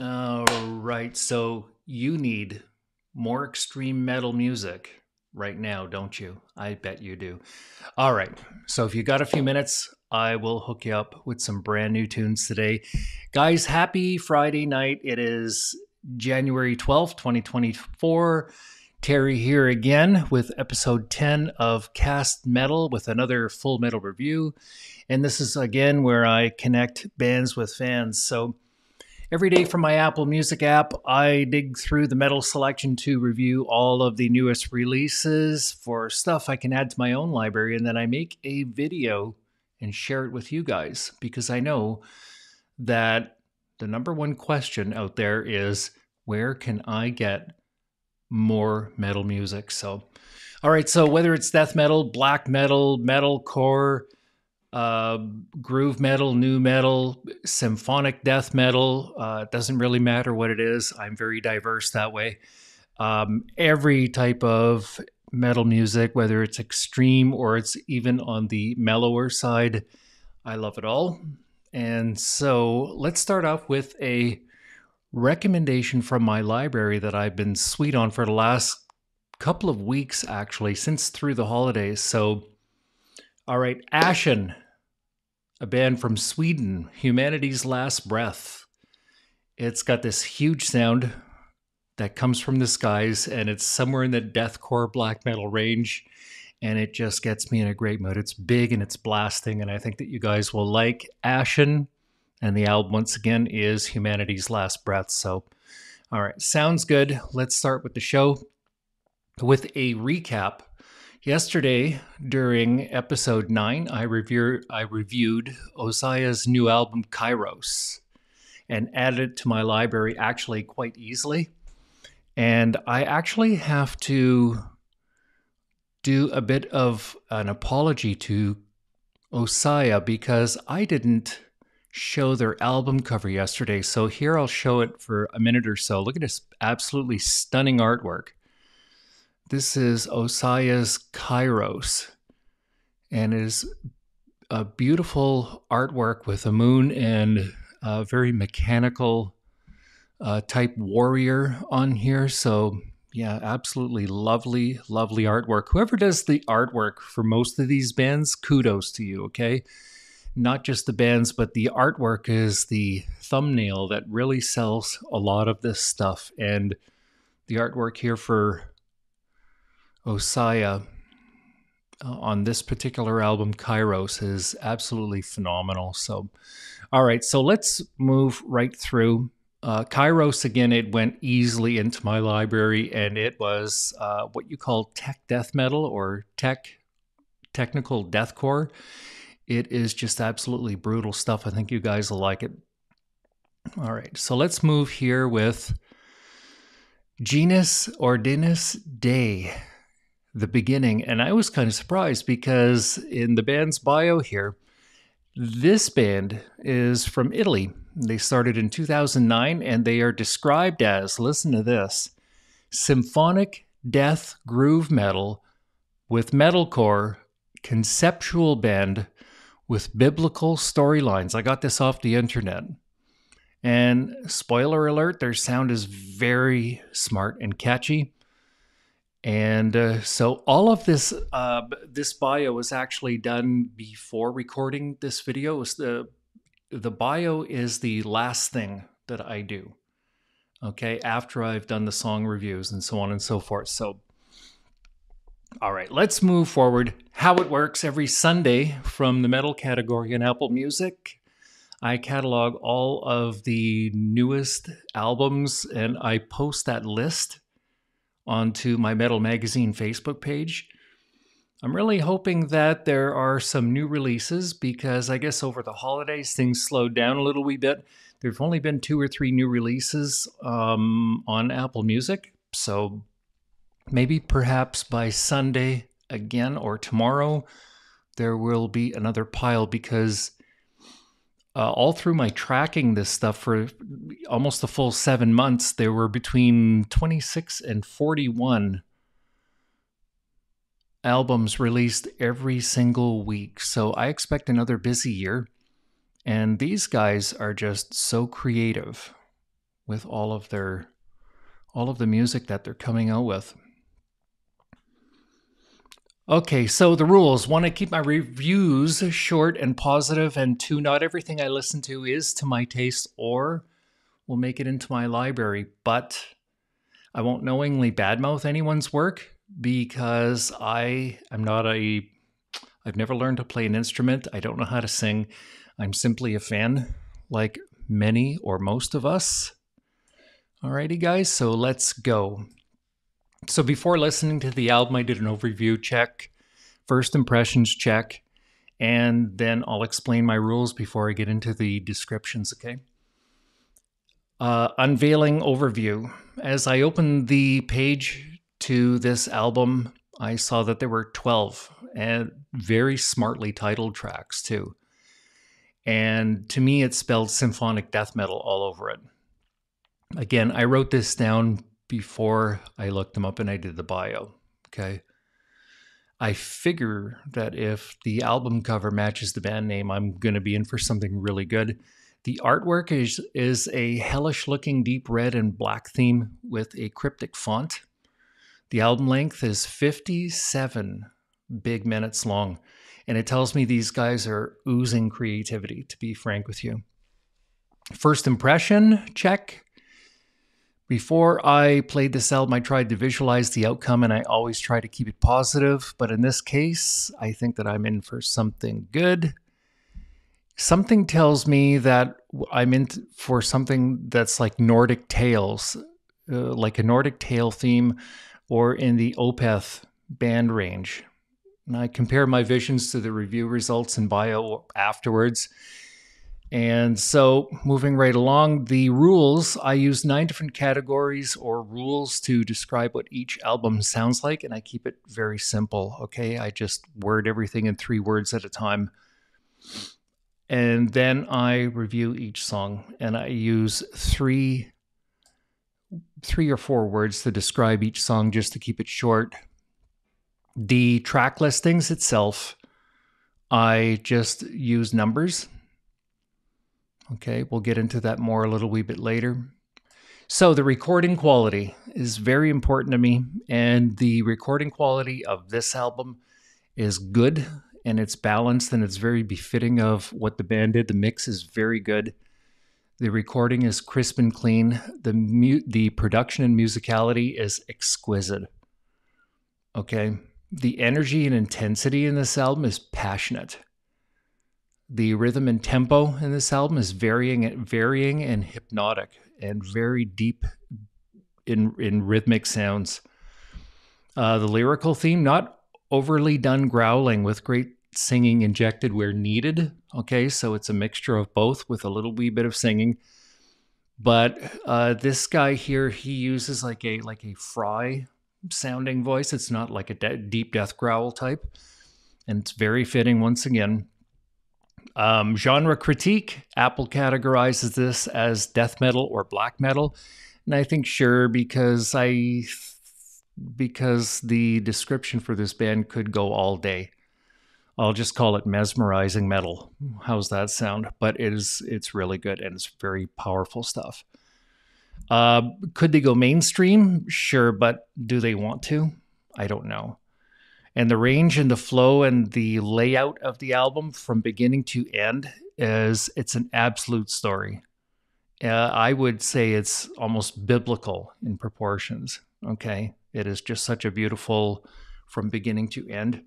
All right, so you need more extreme metal music right now, don't you? I bet you do. All right, so if you got a few minutes, I will hook you up with some brand new tunes today. Guys, happy Friday night. It is January 12th, 2024. Terry here again with episode 10 of Cast Metal with another full metal review. And this is again where I connect bands with fans. So, every day from my Apple Music app, I dig through the metal selection to review all of the newest releases for stuff I can add to my own library, and then I make a video and share it with you guys because I know that the number one question out there is where can I get more metal music? So, all right, so whether it's death metal, black metal, metalcore, uh, groove metal, new metal, symphonic death metal. It doesn't really matter what it is. I'm very diverse that way. Every type of metal music, whether it's extreme or it's even on the mellower side, I love it all. And so let's start off with a recommendation from my library that I've been sweet on for the last couple of weeks, actually, since through the holidays. So, all right, Ashen, a band from Sweden, Humanity's Last Breath. It's got this huge sound that comes from the skies, and it's somewhere in the deathcore black metal range, and it just gets me in a great mood. It's big and it's blasting, and I think that you guys will like Ashen. And the album, once again, is Humanity's Last Breath. So, all right, sounds good. Let's start with the show with a recap. Yesterday, during episode 9, I reviewed Osia's new album, Kairos, and added it to my library actually quite easily. And I actually have to do a bit of an apology to Osia because I didn't show their album cover yesterday. So here I'll show it for a minute or so. Look at this absolutely stunning artwork. This is Osia's Kairos, and it is a beautiful artwork with a moon and a very mechanical type warrior on here. So, yeah, absolutely lovely, lovely artwork. Whoever does the artwork for most of these bands, kudos to you, okay? Not just the bands, but the artwork is the thumbnail that really sells a lot of this stuff. And the artwork here for Osia on this particular album, Kairos, is absolutely phenomenal. So, all right, so let's move right through. Kairos, again, it went easily into my library, and it was what you call tech death metal or technical deathcore. It is just absolutely brutal stuff. I think you guys will like it. All right, so let's move here with Genus Ordinis Dei, the beginning. And I was kind of surprised because in the band's bio here, this band is from Italy. They started in 2009 and they are described as, listen to this, symphonic death groove metal with metalcore conceptual band with biblical storylines. I got this off the internet. And spoiler alert, their sound is very smart and catchy. And so all of this this bio was actually done before recording this video. It was the bio is the last thing that I do. Okay, after I've done the song reviews and so on and so forth. So, all right, let's move forward. How it works every Sunday from the metal category in Apple Music. I catalog all of the newest albums and I post that list onto my Metal Magazine Facebook page. I'm really hoping that there are some new releases because I guess over the holidays things slowed down a little wee bit. There've only been 2 or 3 new releases on Apple Music. So maybe perhaps by Sunday again or tomorrow, there will be another pile because all through my tracking this stuff for almost the full 7 months, there were between 26 and 41 albums released every single week. So I expect another busy year. And these guys are just so creative with all of the music that they're coming out with. Okay, so the rules. Want to keep my reviews short and positive, and two, not everything I listen to is to my taste or will make it into my library, but I won't knowingly badmouth anyone's work because I've never learned to play an instrument. I don't know how to sing. I'm simply a fan, like many or most of us. Alrighty, guys, so let's go. So before listening to the album, I did an overview check, first impressions check, and then I'll explain my rules before I get into the descriptions, okay? Unveiling overview. As I opened the page to this album, I saw that there were 12 and very smartly titled tracks too. And to me, it spelled symphonic death metal all over it. Again, I wrote this down before I looked them up and I did the bio, okay? I figure that if the album cover matches the band name, I'm going to be in for something really good. The artwork is a hellish-looking deep red and black theme with a cryptic font. The album length is 57 big minutes long, and it tells me these guys are oozing creativity, to be frank with you. First impression, check. Before I played this album, I tried to visualize the outcome, and I always try to keep it positive. But in this case, I think that I'm in for something good. Something tells me that I'm in for something that's like Nordic tales, like a Nordic tale theme, or in the Opeth band range. And I compare my visions to the review results and bio afterwards. And so moving right along, the rules, I use 9 different categories or rules to describe what each album sounds like, and I keep it very simple, okay? I just word everything in 3 words at a time. And then I review each song, and I use 3 or 4 words to describe each song just to keep it short. The track listings itself, I just use numbers. Okay, we'll get into that more a little wee bit later. So the recording quality is very important to me, and the recording quality of this album is good, and it's balanced, and it's very befitting of what the band did. The mix is very good. The recording is crisp and clean. The production and musicality is exquisite. Okay, the energy and intensity in this album is passionate. The rhythm and tempo in this album is varying and hypnotic and very deep in rhythmic sounds. The lyrical theme, not overly done growling with great singing injected where needed. Okay, so it's a mixture of both with a little wee bit of singing. But this guy here, he uses like a Fry sounding voice. It's not like a deep death growl type. And it's very fitting once again. Genre critique, Apple categorizes this as death metal or black metal. And I think sure, because the description for this band could go all day. I'll just call it mesmerizing metal. How's that sound? But it's really good and it's very powerful stuff. Could they go mainstream? Sure, but do they want to? I don't know. And the range and the flow and the layout of the album from beginning to end it's an absolute story. I would say it's almost biblical in proportions. Okay, it is just such a beautiful from beginning to end.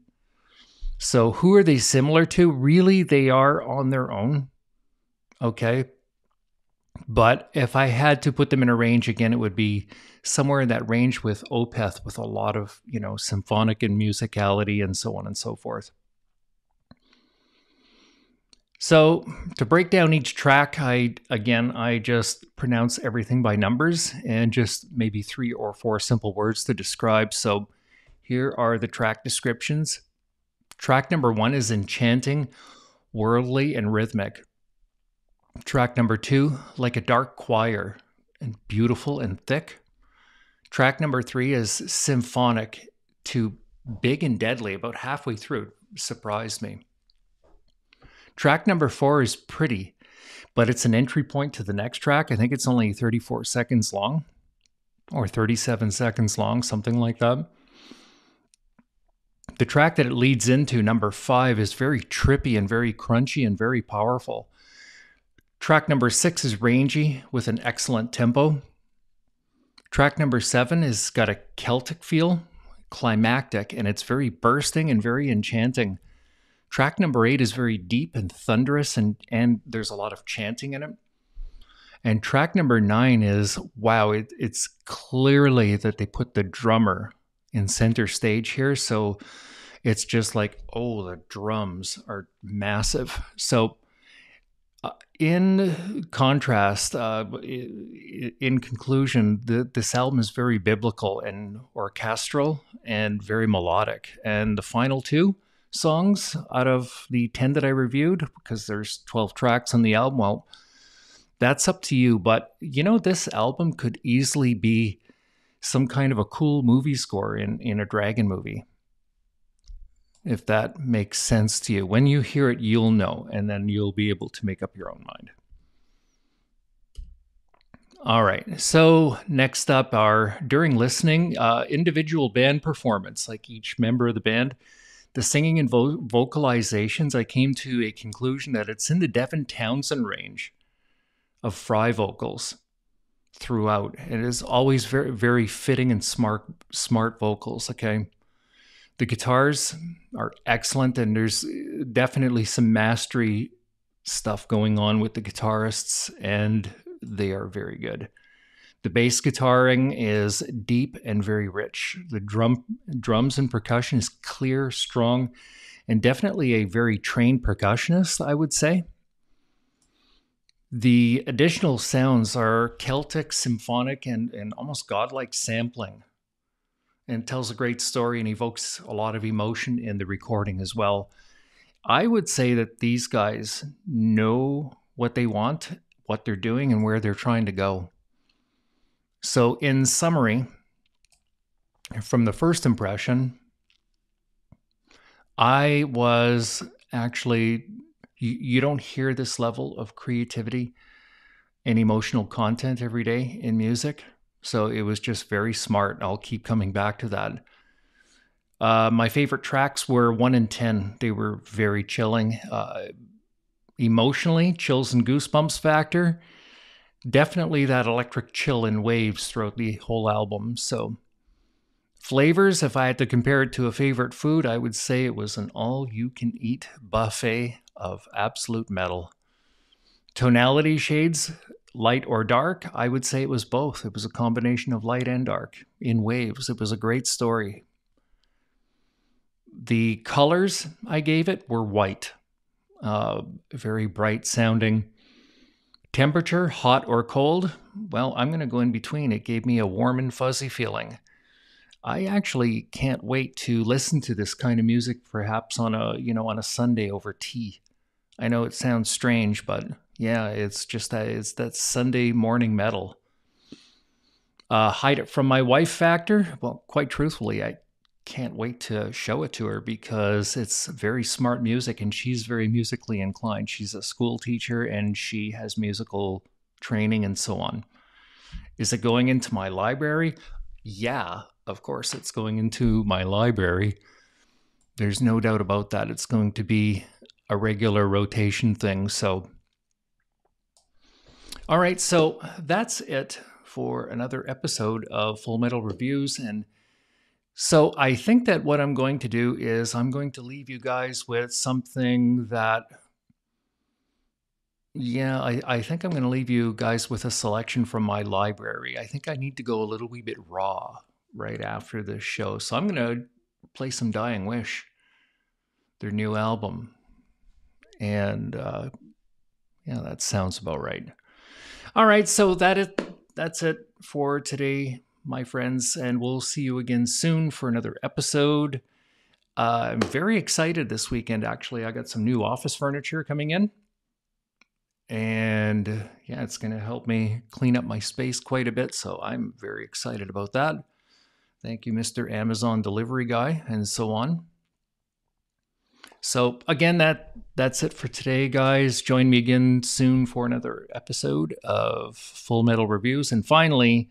So who are they similar to? Really, they are on their own. Okay. But if I had to put them in a range again, it would be somewhere in that range with Opeth, with a lot of, symphonic and musicality and so on and so forth. So to break down each track, I just pronounce everything by numbers and just maybe 3 or 4 simple words to describe. So here are the track descriptions. Track number 1 is enchanting, worldly, and rhythmic. Track number 2, like a dark choir, and beautiful and thick. Track number 3 is symphonic to big and deadly, about halfway through. Surprised me. Track number 4 is pretty, but it's an entry point to the next track. I think it's only 34 seconds long or 37 seconds long, something like that. The track that it leads into, number 5, is very trippy and very crunchy and very powerful. Track number 6 is rangy with an excellent tempo. Track number 7 has got a Celtic feel, climactic, and it's very bursting and very enchanting. Track number 8 is very deep and thunderous, and there's a lot of chanting in it. And track number 9 is, wow, it's clearly that they put the drummer in center stage here. So it's just like, oh, the drums are massive. So in contrast, in conclusion, this album is very biblical and orchestral and very melodic. And the final 2 songs out of the 10 that I reviewed, because there's 12 tracks on the album, well, that's up to you. But, this album could easily be some kind of a cool movie score in a dragon movie, if that makes sense to you. When you hear it, you'll know, and then you'll be able to make up your own mind. All right, so next up are, during listening, individual band performance, like each member of the band. The singing and vocalizations, I came to a conclusion that it's in the Devin Townsend range of fry vocals throughout. It is always very, very fitting and smart vocals, okay? The guitars are excellent, and there's definitely some mastery stuff going on with the guitarists, and they are very good. The bass guitaring is deep and very rich. The drums and percussion is clear, strong, and definitely a very trained percussionist, I would say. The additional sounds are Celtic, symphonic, and almost godlike sampling, and tells a great story and evokes a lot of emotion in the recording as well. I would say that these guys know what they want, what they're doing, and where they're trying to go. So in summary, from the first impression, I was actually, you don't hear this level of creativity and emotional content every day in music. So it was just very smart. I'll keep coming back to that. My favorite tracks were 1 and 10. They were very chilling. Emotionally, chills and goosebumps factor. Definitely that electric chill in waves throughout the whole album. So flavors, if I had to compare it to a favorite food, I would say it was an all-you-can-eat buffet of absolute metal. Tonality shades, light or dark, I would say it was both. It was a combination of light and dark in waves. It was a great story. The colors I gave it were white, very bright sounding. Temperature, hot or cold? Well, I'm going to go in between. It gave me a warm and fuzzy feeling. I actually can't wait to listen to this kind of music, perhaps on a Sunday over tea. I know it sounds strange, but yeah, it's that Sunday morning metal. Hide it from my wife factor? Well, quite truthfully, I can't wait to show it to her because it's very smart music and she's very musically inclined. She's a school teacher and she has musical training and so on. Is it going into my library? Yeah, of course it's going into my library. There's no doubt about that. It's going to be a regular rotation thing. So, all right, so that's it for another episode of Full Metal Reviews. And so I think that what I'm going to do is I'm going to leave you guys with something that, I think I'm going to leave you guys with a selection from my library. I think I need to go a little wee bit raw right after this show. So I'm going to play some Dying Wish, their new album. And that sounds about right. All right, so that's it for today, my friends, and we'll see you again soon for another episode. I'm very excited this weekend, actually. I got some new office furniture coming in. And it's going to help me clean up my space quite a bit, so I'm very excited about that. Thank you, Mr. Amazon delivery guy, and so on. So again, that's it for today, guys. Join me again soon for another episode of Full Metal Reviews. And finally,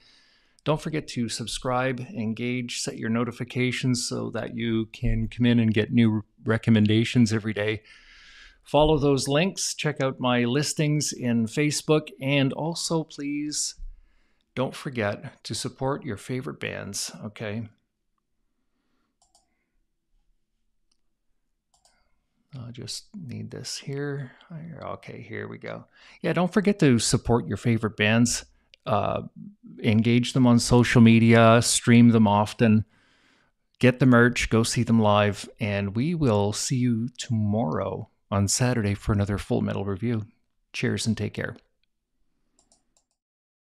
don't forget to subscribe, engage, set your notifications so that you can come in and get new recommendations every day. Follow those links. Check out my listings in Facebook. And also, please don't forget to support your favorite bands, okay? I'll just need this here. Okay, here we go. Yeah, don't forget to support your favorite bands. Engage them on social media, stream them often, get the merch, go see them live, and we will see you tomorrow on Saturday for another Full Metal Review. Cheers and take care.